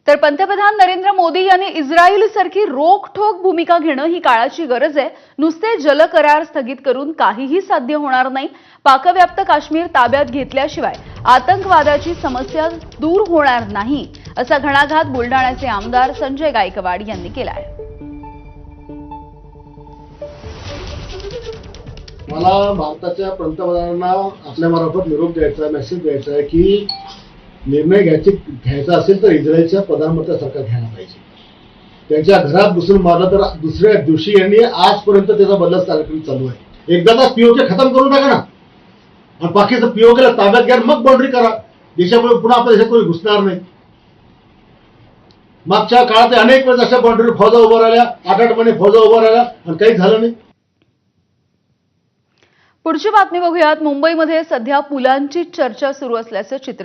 तर पंतप्रधान नरेंद्र मोदी यांनी इस्रायलसारखी रोखठोक भूमिका घेणं ही काळाची गरज आहे। नुसते जल करार स्थगित करून काहीही साध्य होणार नाही। पाकव्याप्त काश्मीर ताब्यात घेतल्याशिवाय आतंकवादाची समस्या दूर होणार नाही, असा घणाघात बुलढाण्याचे आमदार संजय गायकवाड यांनी केला आहे। मला भारताच्या पंतप्रधानांना आपल्या मार्फत निरोप द्यायचा, मेसेज द्यायचा आहे की निर्णय घ्यायचा असेल तर इस्रायलच्या प्रधानमंत्री सरकार घ्यायला पाहिजे। त्यांच्या घरात घुसून मारलं तर दुसऱ्या दिवशी यांनी आजपर्यंत त्याचा बदलाच कार्यक्रम चालू आहे। एकदा पीओके खतम करून टाका ना, आणि बाकीचं पीओकेला ताब्यात घ्या, मग बाउंड्री करा। देशामुळे पुन्हा आपल्या देशात कोणी घुसणार नाही। मागच्या काळात अनेक वेळेस अशा बाउंड्री फौजा उभा राहिल्या, 8-8 महिने फौजा उभा राहिल्या आणि काही झालं नाही। पुढची बातमी बघूयात। मुंबईमध्ये सध्या पुलांची चर्चा सुरू असल्याचं चित्र